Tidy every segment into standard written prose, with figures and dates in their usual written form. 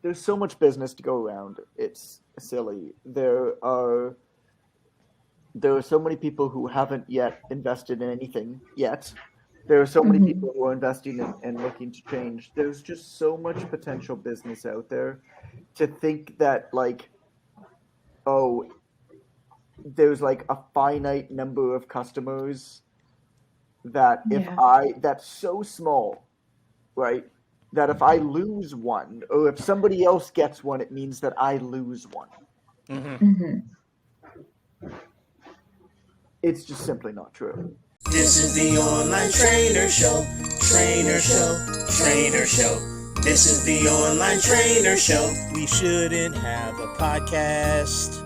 there's so much business to go around. It's silly. There are so many people who haven't yet invested in anything yet. There are so many people who are investing in and looking to change. There's just so much potential business out there to think that like, oh, there's like a finite number of customers that that's so small, right? That if I lose one, or if somebody else gets one, it means that I lose one. It's just simply not true. This is the Online Trainer Show, Trainer Show, Trainer Show. This is the Online Trainer Show. We shouldn't have a podcast.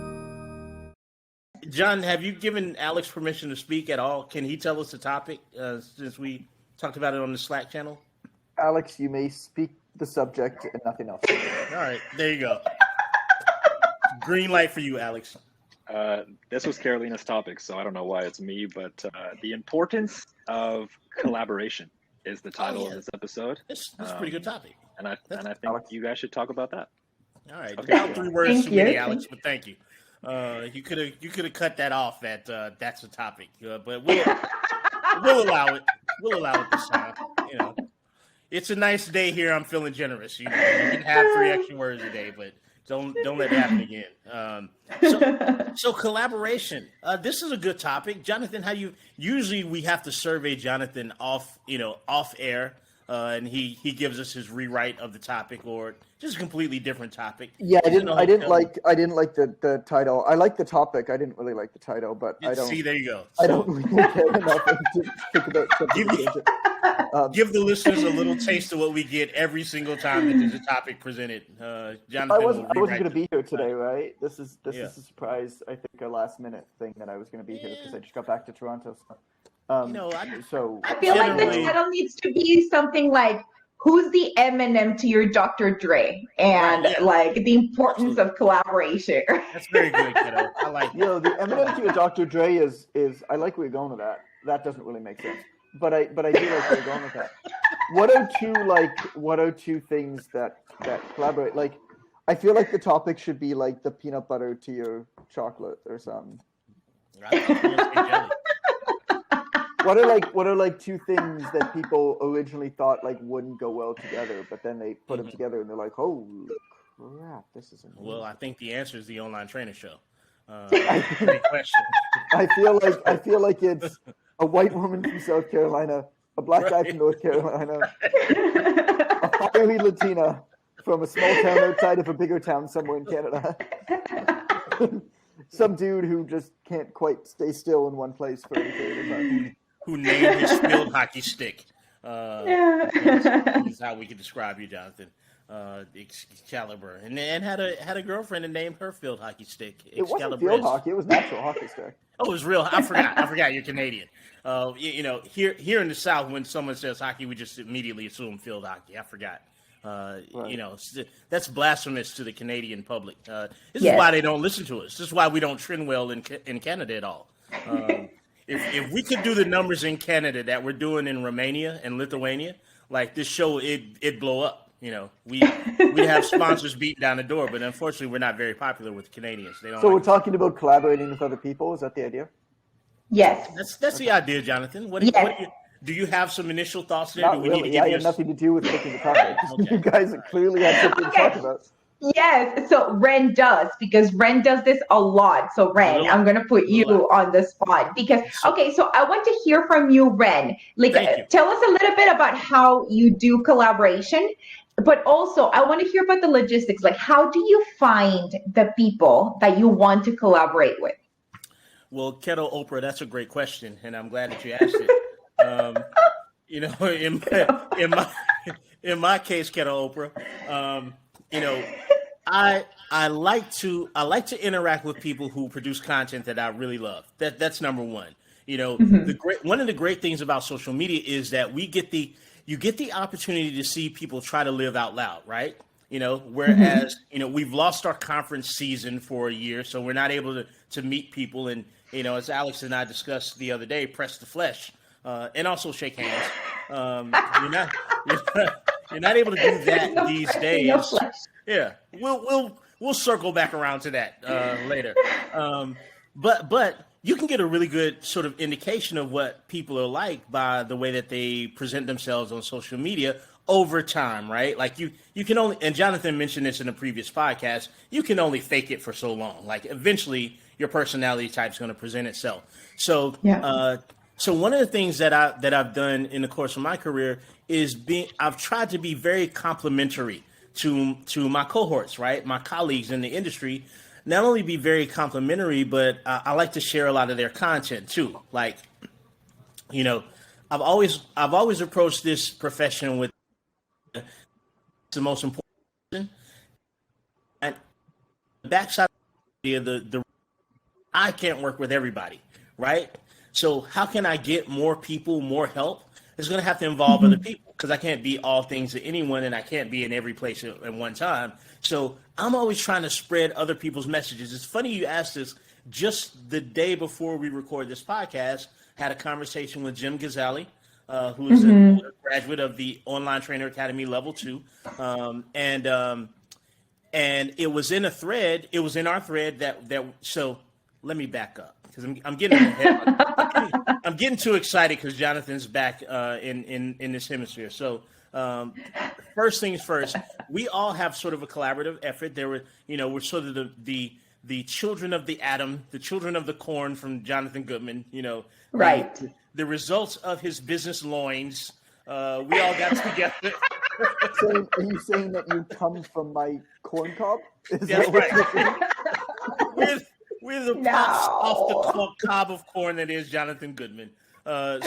John, have you given Alex permission to speak at all? Can he tell us the topic since we talked about it on the Slack channel? Alex, you may speak the subject and nothing else. All right, there you go. Green light for you, Alex. This was Carolina's topic, so I don't know why it's me, but the importance of collaboration is the title of this episode. That's a pretty good topic. And I think you guys should talk about that. All right, Okay. about 3 words too many, Alex, but thank you. You could have cut that off at that's a topic, but we'll allow it. We'll allow it this time. You know, it's a nice day here. I'm feeling generous. You know, you can have 3 extra words a day, but don't let it happen again. So collaboration. This is a good topic, Jonathan. How you usually we have to survey Jonathan off air, and he gives us his rewrite of the topic or just a completely different topic. Yeah, I didn't like the title. I like the topic. I didn't really like the title, but I don't see. There you go. I don't really care enough to think about something. Give the listeners a little taste of what we get every single time that there's a topic presented. Jonathan, I wasn't going to be here today, right? This is a surprise. I think a last minute thing that I was going to be here because I just got back to Toronto. I feel like the title needs to be something like "Who's the Eminem to your Dr. Dre?" and like the importance of collaboration. That's very good, kiddo. I like that. The Eminem to your Dr. Dre is I like where you're going with that. That doesn't really make sense. But I do like where you're going with that. What are two things that collaborate? Like, I feel like the topic should be like the peanut butter to your chocolate or something. What are like 2 things that people originally thought like wouldn't go well together, but then they put them together and they're like, holy crap, this is amazing. Well, I think the answer is the Online Trainer Show. Great question. I feel like it's a white woman from South Carolina, a black guy from North Carolina, a fiery Latina from a small town outside of a bigger town somewhere in Canada. Some dude who just can't quite stay still in one place for any period of time. Who named his field hockey stick. Is how we can describe you, Jonathan. Excalibur. And had a girlfriend and named her field hockey stick Excalibur. It wasn't field hockey, it was natural hockey stick. Oh, it was real. I forgot you're Canadian. Here in the South, when someone says hockey, we just immediately assume field hockey. I forgot. Right. That's blasphemous to the Canadian public. This is why they don't listen to us. This is why we don't trend well in Canada at all. If we could do the numbers in Canada that we're doing in Romania and Lithuania, like this show, it'd blow up. You know, we have sponsors beating down the door, but unfortunately, we're not very popular with Canadians. They don't. So we're talking about collaborating with other people. Is that the idea? Yes. That's the idea, Jonathan. Do you have some initial thoughts there? Not really. I have nothing to do with picking the topic. Okay. You guys clearly have something to talk about. Yes, so Ren does, because Ren does this a lot. So Ren, I'm going to put you on the spot because, so I want to hear from you, Ren. Tell us a little bit about how you do collaboration, but also I want to hear about the logistics. Like, how do you find the people that you want to collaborate with? Well, Keto Oprah, that's a great question, and I'm glad that you asked it. In my case, Keto Oprah, I like to interact with people who produce content that I really love. That's number one. One of the great things about social media is that you get the opportunity to see people try to live out loud, right? Whereas we've lost our conference season for a year, so we're not able to meet people and as Alex and I discussed the other day, press the flesh and also shake hands. You're not able to do that these days. Yeah, we'll circle back around to that later. But you can get a really good sort of indication of what people are like by the way that they present themselves on social media over time, right? Like you can only, and Jonathan mentioned this in a previous podcast, you can only fake it for so long. Like eventually your personality type is going to present itself. So, so one of the things that I've done in the course of my career is I've tried to be very complimentary to my cohorts, right? My colleagues in the industry, not only be very complimentary, but I like to share a lot of their content too. Like, you know, I've always approached this profession with the most important, and the backside of the I can't work with everybody, right? So how can I get more people, more help? It's going to have to involve other people because I can't be all things to anyone and I can't be in every place at one time. So I'm always trying to spread other people's messages. It's funny you asked this. Just the day before we record this podcast, had a conversation with Jim Gazzali, who is a graduate of the Online Trainer Academy Level 2. And it was in a thread. It was in our thread that so let me back up because I'm getting ahead. I'm getting too excited because Jonathan's back in this hemisphere. So first things first, we all have sort of a collaborative effort. We're sort of the children of the atom, the children of the corn from Jonathan Goodman. Right. The results of his business loins. We all got together. So, are you saying that you come from my corn cob? That's right. We're the pops off the cob of corn that is Jonathan Goodman. The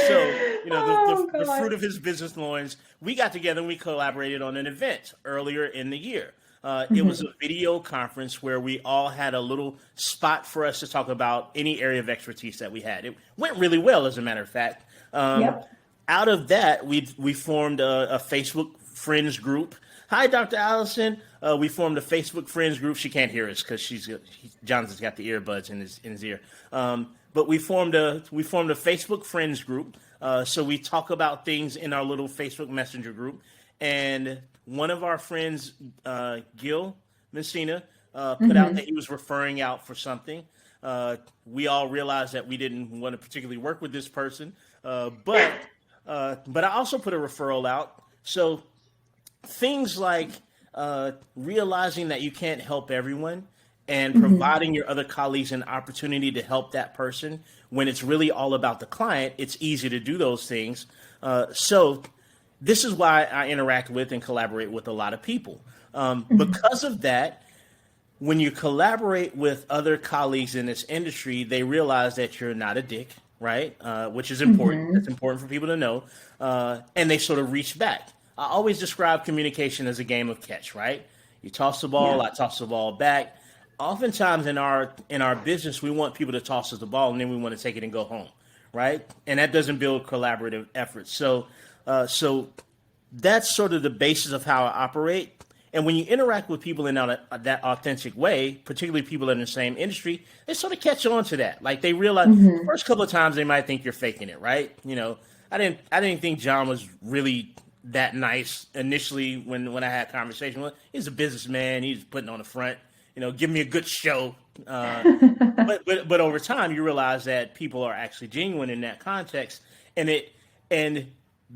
fruit of his business loins. We got together and we collaborated on an event earlier in the year. It was a video conference where we all had a little spot for us to talk about any area of expertise that we had. It went really well, as a matter of fact. Out of that, we formed a Facebook friends group. Hi, Dr. Allison. We formed a Facebook friends group. She can't hear us because Jonathan's got the earbuds in his ear. But we formed a Facebook friends group. So we talk about things in our little Facebook Messenger group. And one of our friends, Gil Messina, put out that he was referring out for something. We all realized that we didn't want to particularly work with this person, but I also put a referral out. So things like realizing that you can't help everyone and providing your other colleagues an opportunity to help that person when it's really all about the client, it's easy to do those things. So this is why I interact with and collaborate with a lot of people. Because of that, when you collaborate with other colleagues in this industry, they realize that you're not a dick, right? Which is important. It's important for people to know. And they sort of reach back. I always describe communication as a game of catch, right? You toss the ball, I toss the ball back. Oftentimes in our business, we want people to toss us the ball and then we want to take it and go home, right? And that doesn't build collaborative efforts. So that's sort of the basis of how I operate. And when you interact with people in that authentic way, particularly people in the same industry, they sort of catch on to that. Like they realize the first couple of times they might think you're faking it, right? I didn't think John was really that nice initially when I had a conversation with him. He's a businessman. He's putting on the front, give me a good show. But over time, you realize that people are actually genuine in that context. And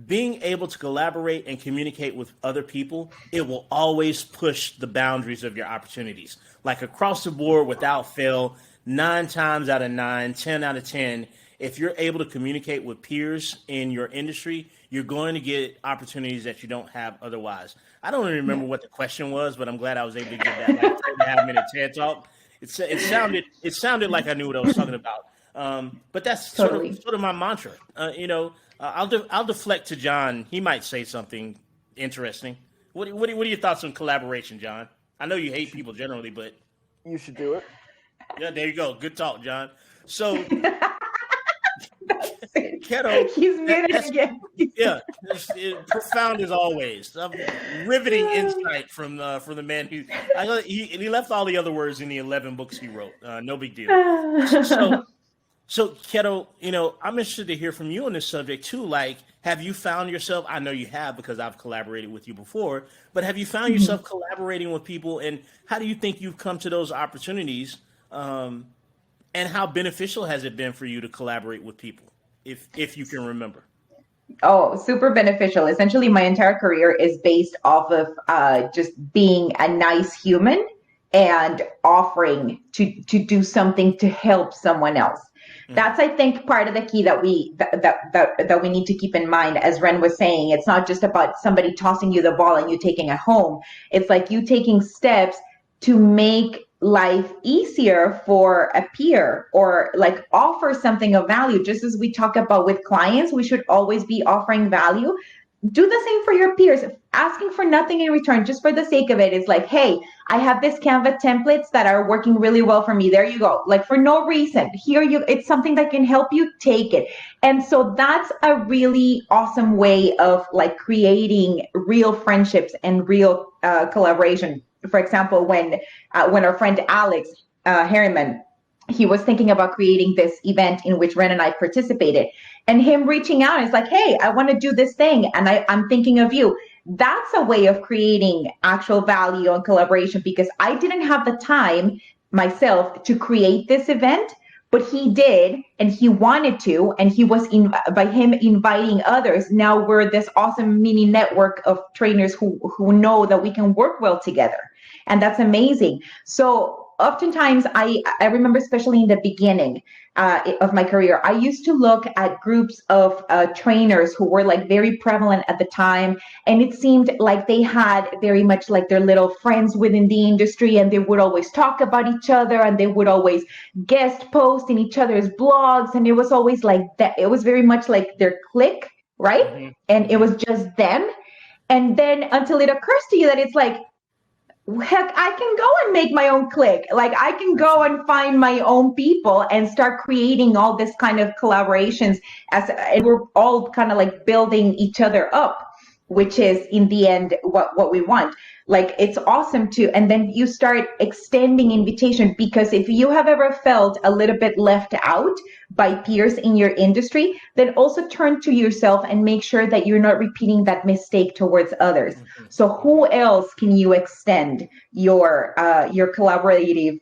being able to collaborate and communicate with other people, it will always push the boundaries of your opportunities. Like across the board, without fail, 9 times out of 9, 10 out of 10, if you're able to communicate with peers in your industry, you're going to get opportunities that you don't have otherwise. I don't even remember what the question was, but I'm glad I was able to give that 3.5-minute TED talk. It sounded like I knew what I was talking about. But that's sort of my mantra. I'll deflect to John. He might say something interesting. What are your thoughts on collaboration, John? I know you hate people generally, but you should do it. Yeah, there you go. Good talk, John. So, Keto, he's muted again. Yeah, it's profound as always. Riveting insight from the man who he left all the other words in the 11 books he wrote. No big deal. So, Keto, I'm interested to hear from you on this subject too. Like, have you found yourself? I know you have because I've collaborated with you before. But have you found yourself collaborating with people, and how do you think you've come to those opportunities? And how beneficial has it been for you to collaborate with people, if you can remember? Oh, super beneficial. Essentially, my entire career is based off of just being a nice human and offering to do something to help someone else. That's, I think, part of the key that we need to keep in mind. As Ren was saying, it's not just about somebody tossing you the ball and you taking it home. It's like you taking steps to make life easier for a peer, or like offer something of value. Just as we talk about with clients, we should always be offering value. Do the same for your peers, asking for nothing in return, just for the sake of it. It's like, hey, I have this Canva templates that are working really well for me. There you go. Like, for no reason. It's something that can help you, take it. And so that's a really awesome way of like creating real friendships and real collaboration. For example, when our friend Alex Harriman, he was thinking about creating this event in which Ren and I participated, and him reaching out is like, hey, I want to do this thing, and I'm thinking of you. That's a way of creating actual value and collaboration, because I didn't have the time myself to create this event, but he did, and he wanted to, and he was by him inviting others. Now we're this awesome mini network of trainers who know that we can work well together. And that's amazing. So oftentimes I remember, especially in the beginning of my career, I used to look at groups of trainers who were like very prevalent at the time. And it seemed like they had very much like their little friends within the industry, and they would always talk about each other, and they would always guest post in each other's blogs. And it was always like that. It was very much like their clique, right? Mm-hmm. And it was just them. And then until it occurs to you that it's like, heck, I can go and make my own clique. Like, I can go and find my own people and start creating all this kind of collaborations, and we're all kind of like building each other up, which is in the end what we want. Like, it's awesome too. And then you start extending invitation, because if you have ever felt a little bit left out by peers in your industry, then also turn to yourself and make sure that you're not repeating that mistake towards others. Mm-hmm. So who else can you extend your collaborative,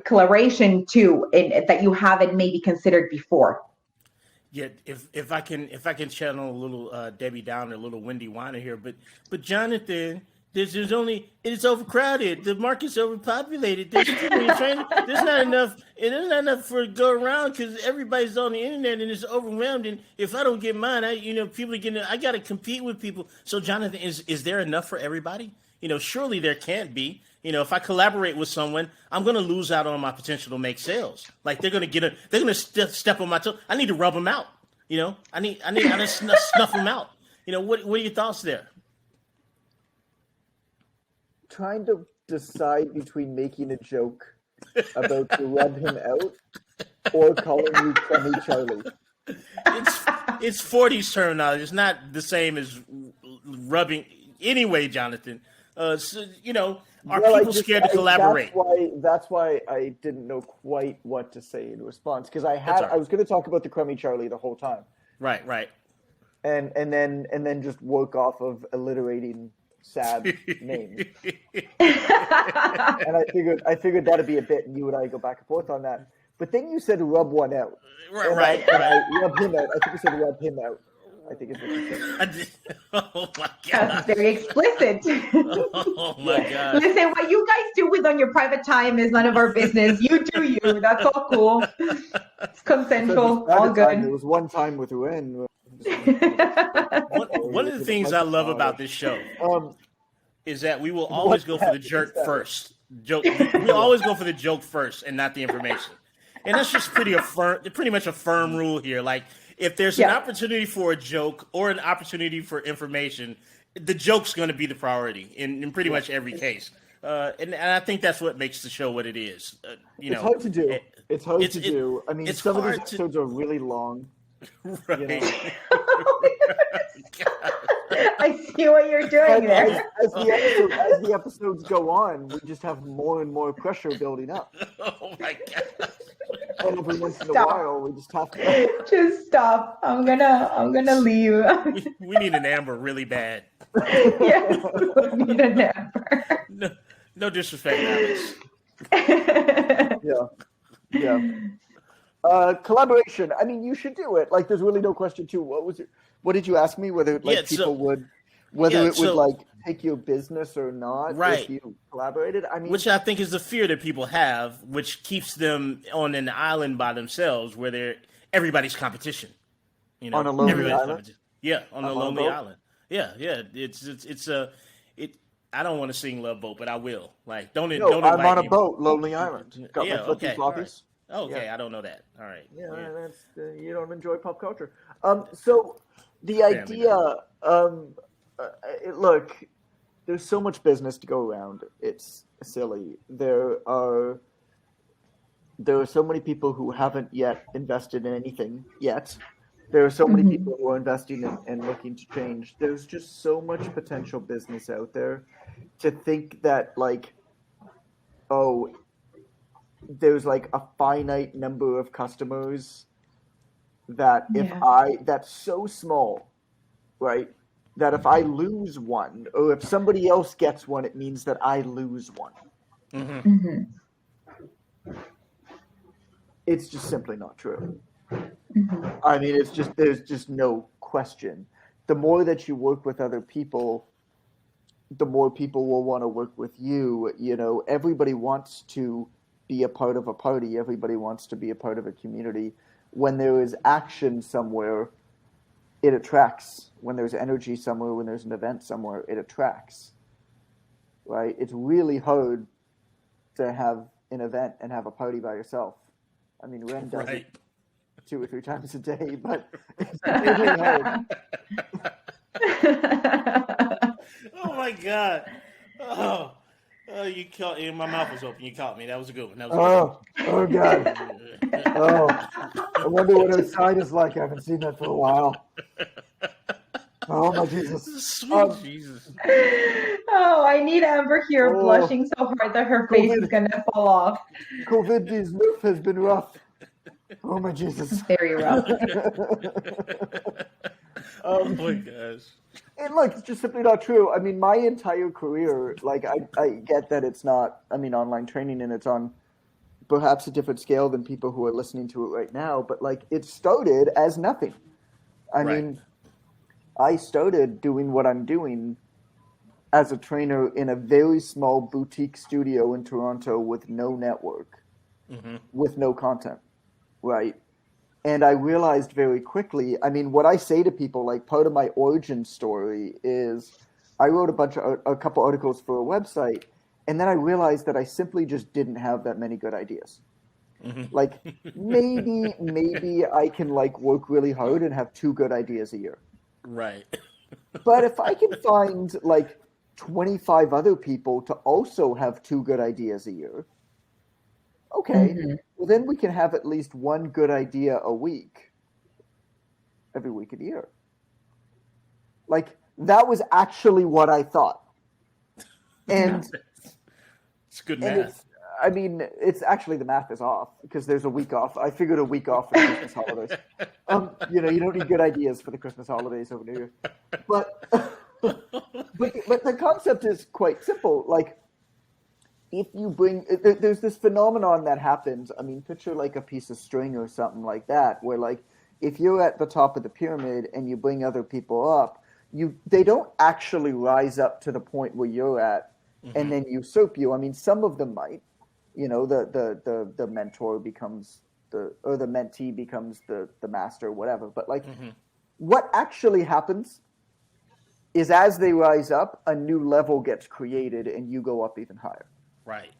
collaboration to, that you haven't maybe considered before? Yeah, if I can channel a little Debbie Downer, a little Wendy Weiner here, but Jonathan, it's overcrowded. The market's overpopulated. There's too many trainers. There's not enough for to go around, because everybody's on the internet and it's overwhelmed. And if I don't get mine, people are getting. I got to compete with people. So, Jonathan, is there enough for everybody? Surely there can't be. If I collaborate with someone, I'm going to lose out on my potential to make sales. Like, they're going to step on my toe. I need to rub them out. I need to snuff them out. What are your thoughts there? Trying to decide between making a joke about to rub him out or calling you Crummy Charlie. It's 40s terminology. It's not the same as rubbing. Anyway, Jonathan, are people scared to collaborate? That's why I didn't know quite what to say in response, because I was going to talk about the Crummy Charlie the whole time. Right. And then just work off of alliterating sad names. And I figured that'd be a bit, and you and I go back and forth on that. But then you said rub one out. Right. I rub him out. I think you said rub him out. I think it's what you said. Oh my God. That's very explicit. Oh my God. Listen, what you guys do with on your private time is none of our business. You do you. That's all cool. It's consensual. All good. There was one time with Ren. One of the things I love about this show is that we will always go for the jerk first. We always go for the joke first and not the information. And that's just pretty much a firm rule here. Like, if there's an opportunity for a joke or an opportunity for information, the joke's going to be the priority in pretty much every case. And I think that's what makes the show what it is. It's hard to do. It's hard to do. I mean, some of these episodes are really long. Right. I see what you're doing there. As the episodes go on, we just have more and more pressure building up. Oh my God. Well, every once in a while, we just have to. Just stop. I'm gonna leave. We need an Amber really bad. Yes, we need an Amber. No disrespect, Alex. Yeah. Collaboration. I mean, you should do it. Like, there's really no question too. What did you ask me? Whether people would like take your business or not if you collaborated? I mean, which I think is the fear that people have, which keeps them on an island by themselves, where everybody's competition. On a lonely island. Yeah, on a lonely island. Yeah. It's I don't want to sing Love Boat, but I will. Like, don't invite me. I'm on a boat, Lonely Island. Got my flippy floppies. Okay, I don't know that. All right. Yeah. That's you don't enjoy pop culture. So the idea, look, there's so much business to go around. It's silly. There are so many people who haven't yet invested in anything yet. There are so many people who are investing and looking to change. There's just so much potential business out there. To think that, like, there's like a finite number of customers that that's so small, right? That if I lose one, or if somebody else gets one, it means that I lose one. It's just simply not true. I mean, there's just no question. The more that you work with other people, the more people will want to work with you. You know, everybody wants to be a part of a party. Everybody wants to be a part of a community. When there is action somewhere, it attracts. When there's energy somewhere, when there's an event somewhere, it attracts. Right? It's really hard to have an event and have a party by yourself. I mean, Ren does it 2 or 3 times a day, but it's really hard. Oh my God! Oh, you caught me. My mouth was open. You caught me. That was a good one. Oh God! Oh, I wonder what her side is like. I haven't seen that for a while. Oh my Jesus! Sweet Jesus! Oh, I need Amber here blushing so hard that her face is gonna fall off. COVID's move has been rough. Oh my Jesus! Very rough. Oh my gosh! And look, it's just simply not true. I mean, my entire career, like, I get that it's not, I mean, online training, and it's on perhaps a different scale than people who are listening to it right now, but, like, it started as nothing. I mean, I started doing what I'm doing as a trainer in a very small boutique studio in Toronto with no network, with no content, right? And I realized very quickly, I mean, what I say to people, like, part of my origin story is I wrote a couple articles for a website, and then I realized that I simply just didn't have that many good ideas. Like, maybe I can, like, work really hard and have 2 good ideas a year. Right. But if I can find, like, 25 other people to also have 2 good ideas a year, okay, well, then we can have at least 1 good idea a week, every week of the year. Like, that was actually what I thought. And it's good math. It's actually, the math is off because there's a week off. I figured a week off for the Christmas holidays. You know, you don't need good ideas for the Christmas holidays over New Year. But the concept is quite simple. Like, if you bring, there's this phenomenon that happens. I mean, picture like a piece of string or something like that, where, like, if you're at the top of the pyramid and you bring other people up, they don't actually rise up to the point where you're at and then usurp you. I mean, some of them might, you know, the mentor becomes the mentee becomes the master or whatever. But, like, what actually happens is as they rise up, a new level gets created and you go up even higher. Right.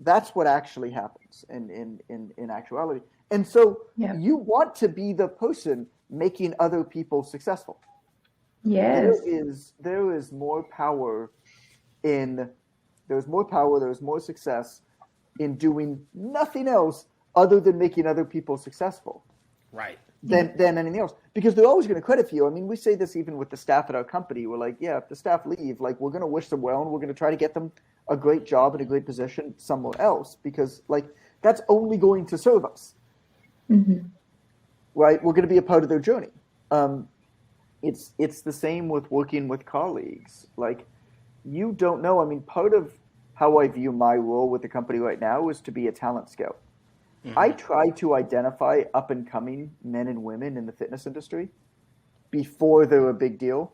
That's what actually happens in actuality. And so you want to be the person making other people successful. Yes. There is more power there's more success in doing nothing else other than making other people successful. Right. Than anything else. Because they're always going to credit you. I mean, we say this even with the staff at our company. We're like, if the staff leave, like, we're going to wish them well and we're going to try to get them a great job and a great position somewhere else, because, like, that's only going to serve us. Mm-hmm. Right? We're going to be a part of their journey. It's the same with working with colleagues. Like, you don't know. I mean, part of how I view my role with the company right now is to be a talent scout. Mm-hmm. I try to identify up and coming men and women in the fitness industry before they're a big deal,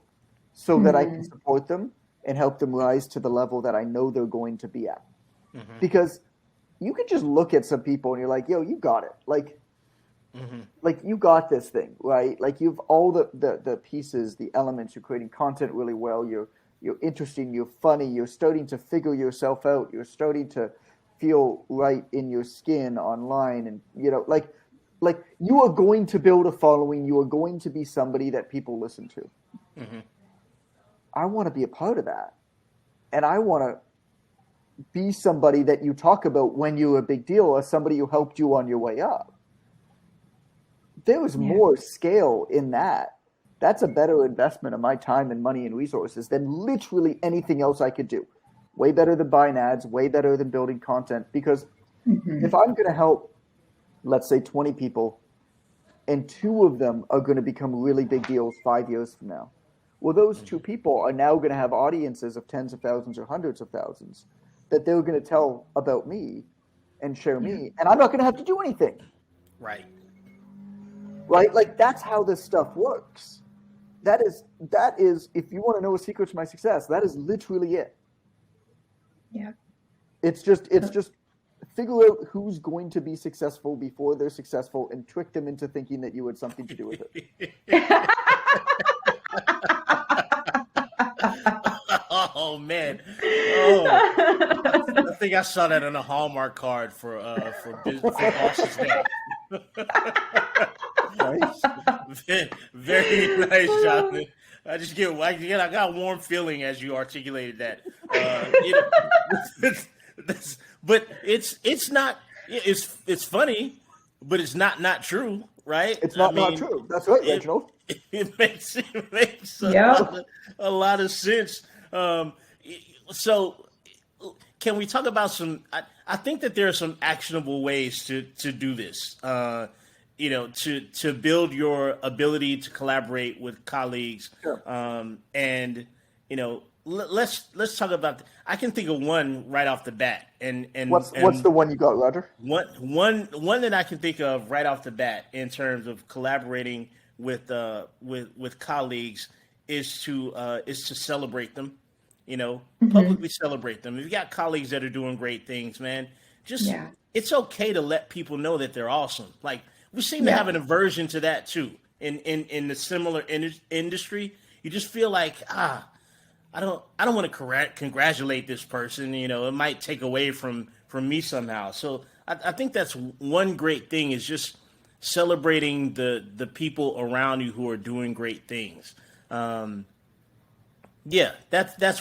so that I can support them and help them rise to the level that I know they're going to be at. Mm-hmm. Because you can just look at some people and you're like, yo, you got it. Like, you got this thing, right? Like, you've all the pieces, the elements. You're creating content really well. You're interesting. You're funny. You're starting to figure yourself out. You're starting to feel right in your skin online, and like you are going to build a following. You are going to be somebody that people listen to. Mm-hmm. I want to be a part of that, and I want to be somebody that you talk about when you're a big deal, as somebody who helped you on your way up. There's more scale in that. That's a better investment of my time and money and resources than literally anything else I could do. Way better than buying ads, way better than building content. Because if I'm going to help, let's say, 20 people, and 2 of them are going to become really big deals 5 years from now, well, those 2 people are now going to have audiences of tens of thousands or hundreds of thousands that they're going to tell about me and share me, and I'm not going to have to do anything. Right. Right? Like, that's how this stuff works. That is, if you want to know a secret to my success, that is literally it. Yeah. It's just figure out who's going to be successful before they're successful and trick them into thinking that you had something to do with it. Oh man! Oh, I think I saw that on a Hallmark card for Boss's Day. Nice. Very nice, Jonathan. I got a warm feeling as you articulated that. But it's not. It's funny, but it's not true, right? It's not true. That's right, Reginald. It makes a lot of sense. So, can we talk about some? I think that there are some actionable ways to do this. To build your ability to collaborate with colleagues. Sure. And let's talk about. I can think of one right off the bat. And what's the one you got, Roger? One that I can think of right off the bat in terms of collaborating with colleagues is to celebrate them. Publicly celebrate them. If you got colleagues that are doing great things, man, it's okay to let people know that they're awesome. Like, we seem to have an aversion to that too. In the similar industry, you just feel like, I don't want to congratulate this person. It might take away from me somehow. So I think that's one great thing, is just celebrating the people around you who are doing great things. That's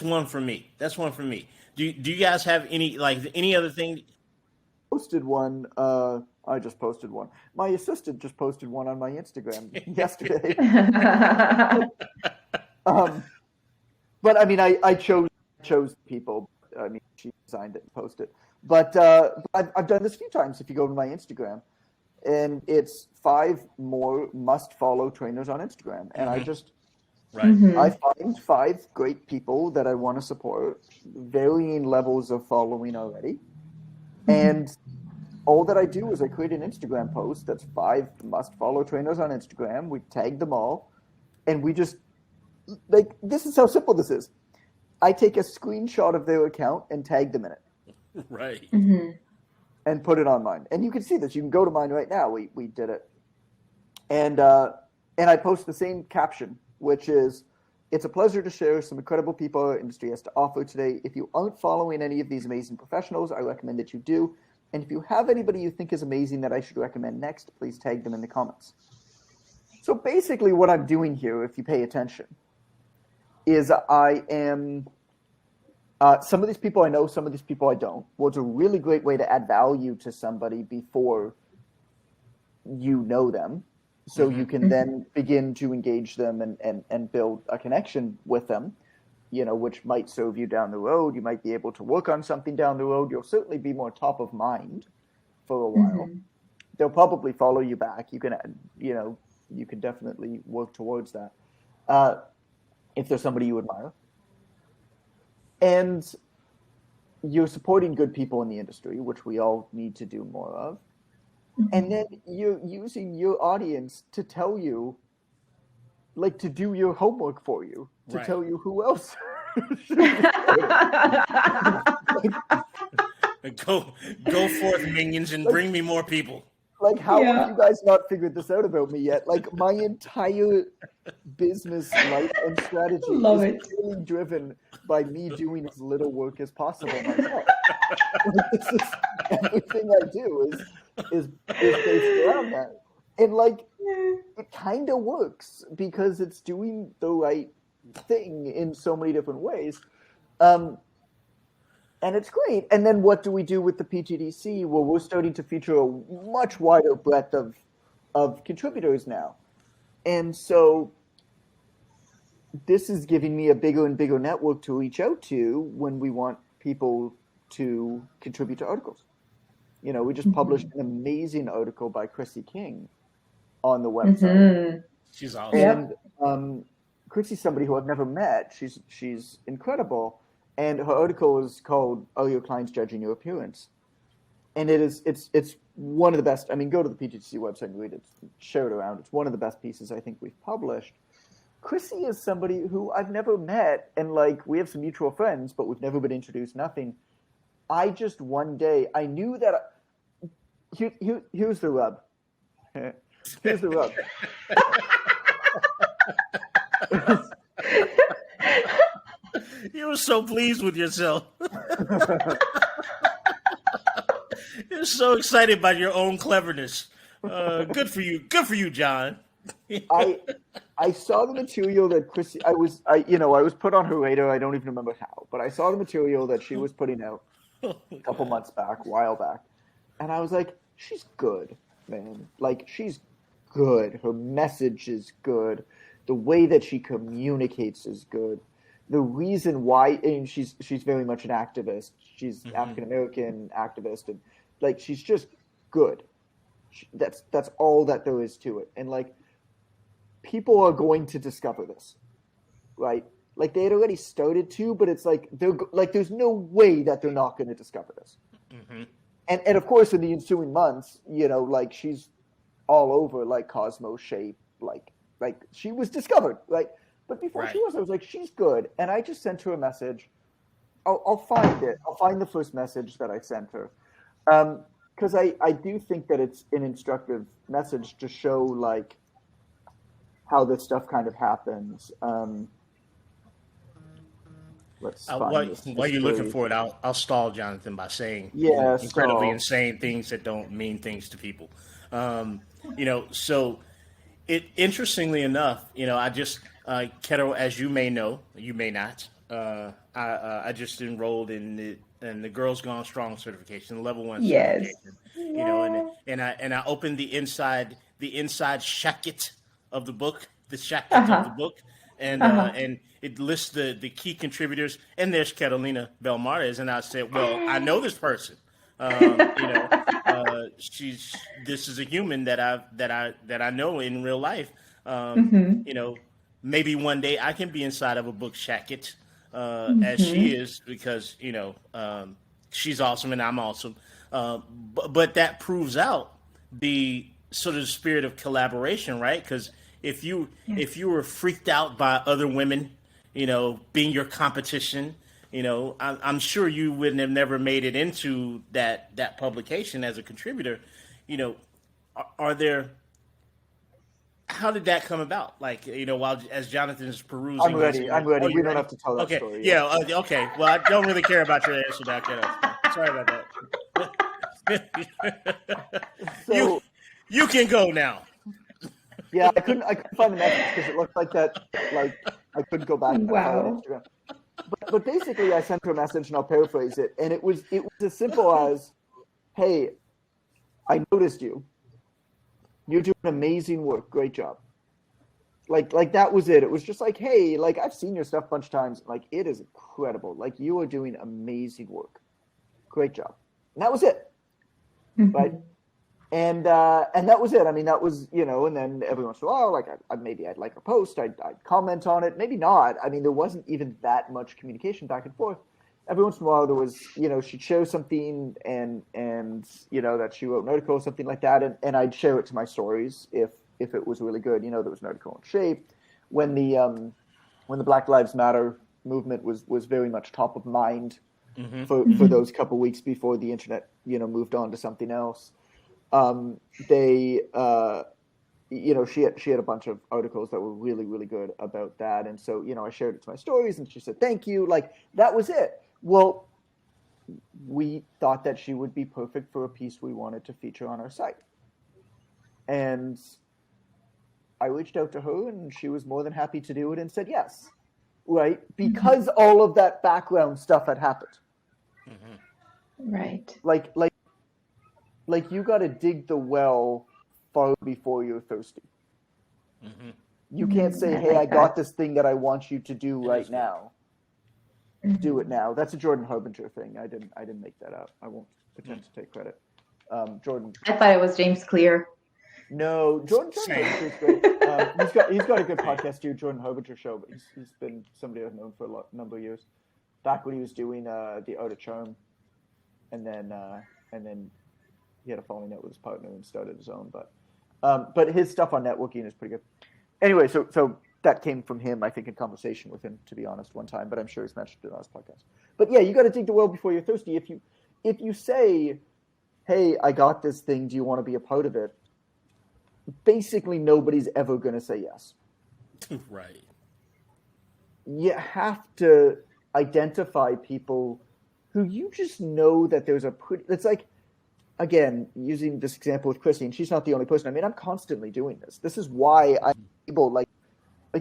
one for me. That's one for me. Do you guys have any other thing? Posted one. I just posted one. My assistant just posted one on my Instagram yesterday. But I mean, I chose people. I mean, she designed it and posted it. But I've done this a few times. If you go to my Instagram, and it's 5 more must-follow trainers on Instagram, and I just. Right. I find 5 great people that I want to support, varying levels of following already. And all that I do is I create an Instagram post that's 5 must-follow trainers on Instagram. We tag them all, and we just, like, this is how simple this is. I take a screenshot of their account and tag them in it. Right. And put it on mine. And you can see this. You can go to mine right now. We did it. And I post the same caption, which is, it's a pleasure to share some incredible people our industry has to offer today. If you aren't following any of these amazing professionals, I recommend that you do. And if you have anybody you think is amazing that I should recommend next, please tag them in the comments. So basically what I'm doing here, if you pay attention, is I am, some of these people I know, some of these people I don't. Well, it's a really great way to add value to somebody before you know them. So you can then begin to engage them and build a connection with them, which might serve you down the road. You might be able to work on something down the road. You'll certainly be more top of mind for a while. They'll probably follow you back. You can, you can definitely work towards that. If there's somebody you admire. And you're supporting good people in the industry, which we all need to do more of. And then you're using your audience to tell you, like, to do your homework for you, to tell you who else. Go forth, minions, and bring me more people. Like, how have you guys not figured this out about me yet? Like, my entire business life and strategy is really driven by me doing as little work as possible myself. This is, everything I do is based around that. And, like, it kind of works because it's doing the right thing in so many different ways. And it's great. And then what do we do with the PGDC? Well, we're starting to feature a much wider breadth of contributors now. And so this is giving me a bigger and bigger network to reach out to when we want people to contribute to articles. You know, we just published an amazing article by Chrissy King on the website. She's awesome. And Chrissy's somebody who I've never met. She's incredible. And her article is called "Are Your Clients Judging Your Appearance?" And it's one of the best. I mean, go to the PGDC website and read it. Share it around. It's one of the best pieces I think we've published. Chrissy is somebody who I've never met, and like we have some mutual friends, but we've never been introduced. Nothing. I just one day I knew that. Here's the rub. Here's the rub. You were so pleased with yourself. You're so excited about your own cleverness. Good for you. Good for you, John. I saw the material that Chrissy. I was put on her radar. I don't even remember how, but I saw the material that she was putting out a couple months back, a while back, and I was like, she's good, man. Like, she's good. Her message is good. The way that she communicates is good. The reason why, and she's very much an activist. She's African American activist, and like she's just good. That's all that there is to it. And like, people are going to discover this, right? Like they had already started to, but it's like there's no way that they're not going to discover this. And of course, in the ensuing months, you know, like she's all over like Cosmos Shape, like she was discovered, right? But before she was, I was like, she's good. And I just sent her a message. I'll find it. I'll find the first message that I sent her. Because I do think that it's an instructive message to show, like, how this stuff kind of happens. Let's find this. While you're looking for it, I'll stall Jonathan by saying incredibly insane things that don't mean things to people. You know, so interestingly enough, you know, I just... Keto, as you may know, you may not. I just enrolled in the Girls Gone Strong certification, level 1 certification. You know, and I opened the inside shacket of the book, of the book, and it lists the key contributors. And there's Catalina Belmartes, and I said, well, I know this person. You know, this is a human that I know in real life. You know. Maybe one day I can be inside of a book shacket as she is, because, you know, she's awesome and I'm awesome. But that proves out the sort of spirit of collaboration, right? Because if you were freaked out by other women, you know, being your competition, you know, I'm sure you wouldn't have never made it into that publication as a contributor. You know, how did that come about? Like, you know, as Jonathan's perusing. I'm ready. We don't have to tell that story. Yeah. Okay. Well, I don't really care about your answer back there. Sorry about that. So, you can go now. Yeah, I couldn't find the message because it looked like that. Like I couldn't go back. Wow. But basically, I sent her a message, and I'll paraphrase it. And it was as simple as, "Hey, I noticed you. You're doing amazing work. Great job." Like that was it. It was just like, hey, like I've seen your stuff a bunch of times. Like it is incredible. Like you are doing amazing work. Great job. And that was it. right? And that was it. I mean, that was, and then every once in a while, like maybe I'd like a post, I'd comment on it, maybe not. I mean, there wasn't even that much communication back and forth. Every once in a while, there was, she'd show something and that she wrote an article or something like that, and I'd share it to my stories if it was really good. There was an article on Shape when the Black Lives Matter movement was very much top of mind for those couple of weeks before the internet, moved on to something else. She had a bunch of articles that were really, really good about that. And so, I shared it to my stories and she said, thank you. Like, that was it. Well, we thought that she would be perfect for a piece we wanted to feature on our site. And I reached out to her and she was more than happy to do it and said yes. Right? Because all of that background stuff had happened. Right. Like you got to dig the well far before you're thirsty. You can't say, "Hey, I got this thing that I want you to do right now. Do it now." That's a Jordan Harbinger thing. I didn't make that up. I won't pretend to take credit. Jordan. I thought it was James Clear. No, Jordan Harbinger is great. He's got a good podcast too, Jordan Harbinger Show. But he's been somebody I've known for a number of years. Back when he was doing the Art of Charm, and then he had a falling out with his partner and started his own. But his stuff on networking is pretty good. Anyway, so that came from him, I think, in conversation with him, to be honest, one time. But I'm sure he's mentioned it on his podcast. But yeah, you got to dig the well before you're thirsty. If you say, "Hey, I got this thing. Do you want to be a part of it?" Basically, nobody's ever going to say yes. Right. You have to identify people who you just know that there's a pretty. It's like, again, using this example with Chrissy, and she's not the only person. I mean, I'm constantly doing this. This is why I'm able, like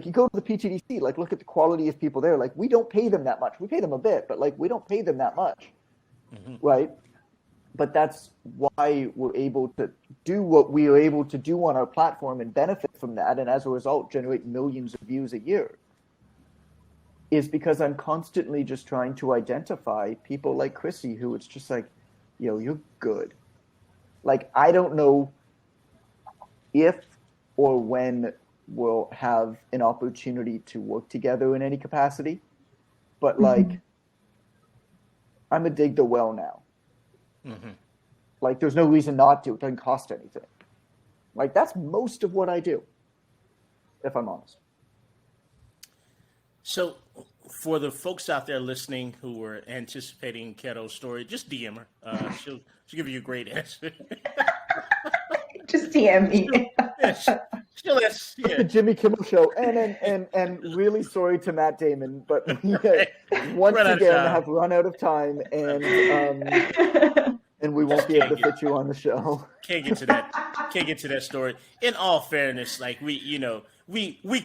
you go to the PTDC, like look at the quality of people there. Like, we don't pay them that much. We pay them a bit, but like we don't pay them that much, right? But that's why we're able to do what we are able to do on our platform and benefit from that, and as a result, generate millions of views a year. Is because I'm constantly just trying to identify people like Chrissy, who it's just like, you're good. Like, I don't know if or when we'll have an opportunity to work together in any capacity, but like, I'm a dig the well now. Like, there's no reason not to. It doesn't cost anything. Like, that's most of what I do, if I'm honest. So, for the folks out there listening who were anticipating Keto's story, just DM her. She'll give you a great answer. Just DM me. She'll ask. Yeah. The Jimmy Kimmel Show, and really sorry to Matt Damon, but once again have run out of time, and we won't be able to fit you on the show. Can't get to that story. In all fairness, like we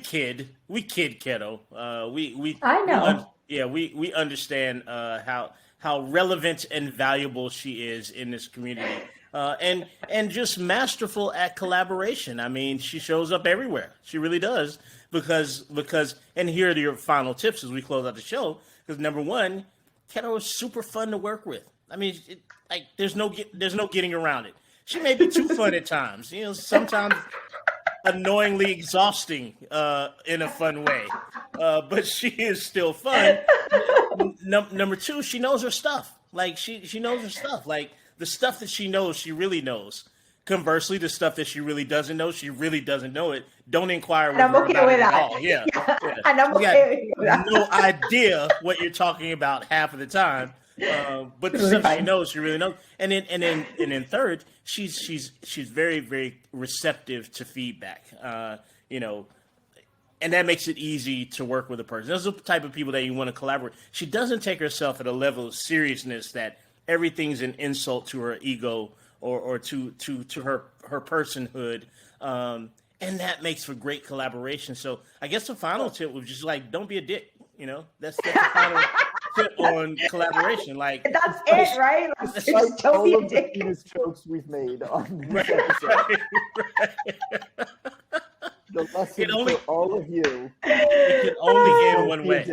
kid Keto. I know. We understand how relevant and valuable she is in this community, and just masterful at collaboration. I mean, she shows up everywhere. She really does because. And here are your final tips as we close out the show. Because number one, Keto is super fun to work with. I mean, there's no getting around it. She may be too fun at times. Sometimes annoyingly exhausting in a fun way, but she is still fun. Number two, she knows her stuff. Like she knows her stuff. Like the stuff that she knows, she really knows. Conversely, the stuff that she really doesn't know, she really doesn't know it. Don't inquire with her about it at all. Yeah. And I'm okay with that. No idea what you're talking about half of the time. But the stuff she knows, she really knows. And then third, she's very, very receptive to feedback. And that makes it easy to work with a person. Those are the type of people that you want to collaborate. She doesn't take herself at a level of seriousness that everything's an insult to her ego or to her personhood. And that makes for great collaboration. So I guess the final tip was just like, don't be a dick. That's the final tip on collaboration. Like that's it, right? Like, don't be a dick. The jokes we've made on this episode. Right. The lesson for all of you. It can only end one way.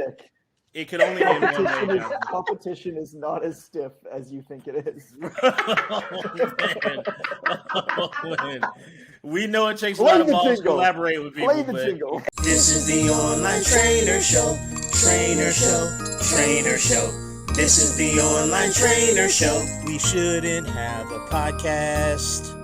It could only end one way. Competition is not as stiff as you think it is. Oh, man. We know it takes a lot of balls to collaborate with people. Jingle. This is the Online Trainer Show. Trainer Show. Trainer Show. This is the Online Trainer Show. We shouldn't have a podcast.